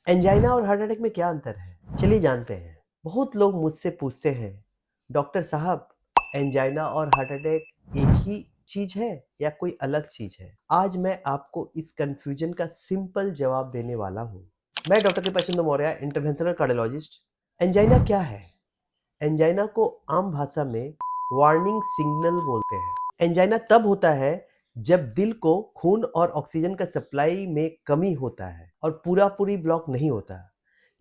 Angina और heart attack में क्या अंतर है? चलिए जानते हैं। बहुत लोग मुझसे पूछते हैं, डॉक्टर साहब, एंजाइना और हार्ट अटैक एक ही चीज है या कोई अलग चीज है? आज मैं आपको इस कंफ्यूजन का सिंपल जवाब देने वाला हूँ। मैं doctor Kripachandra Maurya, interventional cardiologist. Angina क्या है? एंजाइना को आम भाषा में वार्निंग सिग्नल बोलते हैं। एंजाइना तब होता है जब दिल को खून और ऑक्सीजन का सप्लाई में कमी होता है और पूरी ब्लॉक नहीं होता।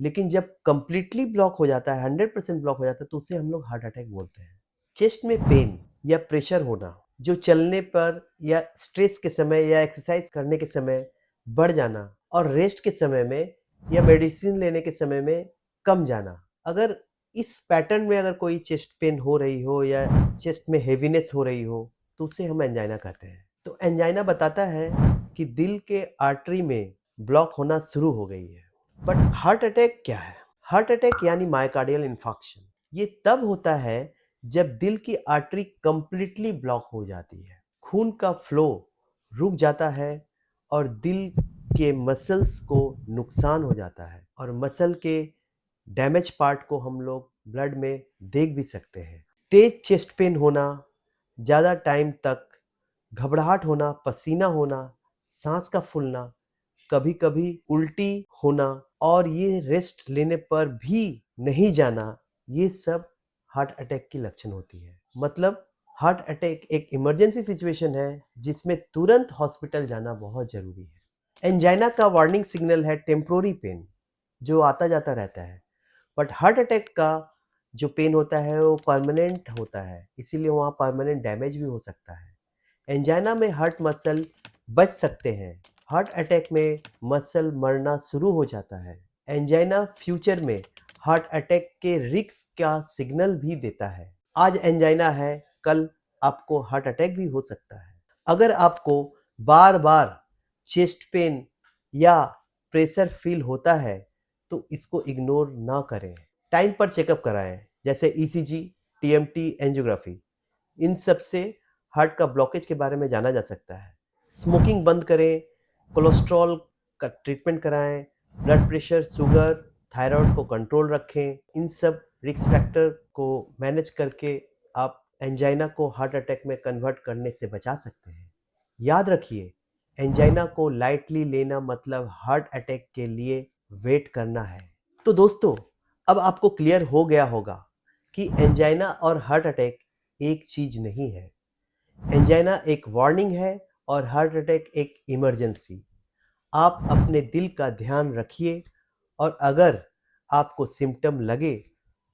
लेकिन जब कंप्लीटली ब्लॉक हो जाता है, 100% ब्लॉक हो जाता है, तो उसे हम लोग हार्ट अटैक बोलते हैं। चेस्ट में पेन या प्रेशर होना, जो चलने पर या स्ट्रेस के समय या एक्सरसाइज करने के समय बढ़ जाना और रेस्ट के समय में या मेडिसिन लेने के समय में कम जाना। अगर इस पैटर्न में अगर कोई चेस्ट पेन हो रही हो या चेस्ट में हेवीनेस हो रही हो, तो उसे हम एंजाइना कहते हैं। तो एंजाइना बताता है कि दिल के आर्टरी में ब्लॉक होना शुरू हो गई है। बट हार्ट अटैक क्या है? हार्ट अटैक यानी मायोकार्डियल इन्फार्क्शन। ये तब होता है जब दिल की आर्टरी कंप्लीटली ब्लॉक हो जाती है, खून का फ्लो रुक जाता है और दिल के मसल्स को नुकसान हो जाता है और मसल के डैमेज पार्ट को हम लोग ब्लड में देख भी सकते हैं। तेज चेस्ट पेन होना, ज़्यादा टाइम तक घबराहट होना, पसीना होना, सांस का फूलना, कभी कभी उल्टी होना और ये रेस्ट लेने पर भी नहीं जाना, ये सब हार्ट अटैक की लक्षण होती है। मतलब हार्ट अटैक एक इमरजेंसी सिचुएशन है जिसमें तुरंत हॉस्पिटल जाना बहुत जरूरी है। एंजाइना का वार्निंग सिग्नल है टेम्पोररी पेन, जो आता जाता रहता है। बट हार्ट अटैक का जो पेन होता है वो परमानेंट होता है, इसीलिए वहाँ परमानेंट डैमेज भी हो सकता है। एंजाइना में हार्ट मसल बच सकते हैं, हार्ट अटैक में मसल मरना शुरू हो जाता है। एंजाइना फ्यूचर में हार्ट अटैक के रिस्क का सिग्नल भी देता है। आज एंजाइना है, कल आपको हार्ट अटैक भी हो सकता है। अगर आपको बार बार चेस्ट पेन या प्रेशर फील होता है, तो इसको इग्नोर ना करें। टाइम पर चेकअप कराएं, जैसे ईसीजी, टीएमटी, एंजियोग्राफी। इन सब से हार्ट का ब्लॉकेज के बारे में जाना जा सकता है। स्मोकिंग बंद करें, कोलेस्ट्रॉल का ट्रीटमेंट कराएं, ब्लड प्रेशर, शुगर, थायराइड को कंट्रोल रखें। इन सब रिस्क फैक्टर को मैनेज करके आप एंजाइना को हार्ट अटैक में कन्वर्ट करने से बचा सकते हैं। याद रखिए, एंजाइना को लाइटली लेना मतलब हार्ट अटैक के लिए वेट करना है। तो दोस्तों, अब आपको क्लियर हो गया होगा कि एंजाइना और हार्ट अटैक एक चीज नहीं है। एंजाइना एक वार्निंग है और हार्ट अटैक एक इमरजेंसी। आप अपने दिल का ध्यान रखिए और अगर आपको सिम्टम लगे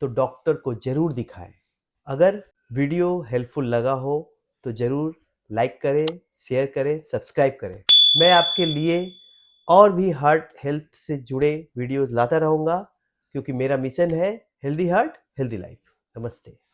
तो डॉक्टर को जरूर दिखाएं। अगर वीडियो हेल्पफुल लगा हो तो जरूर लाइक करें, शेयर करें, सब्सक्राइब करें। मैं आपके लिए और भी हार्ट हेल्थ से जुड़े वीडियोस लाता रहूंगा, क्योंकि मेरा मिशन है हेल्दी हार्ट हेल्दी लाइफ। नमस्ते।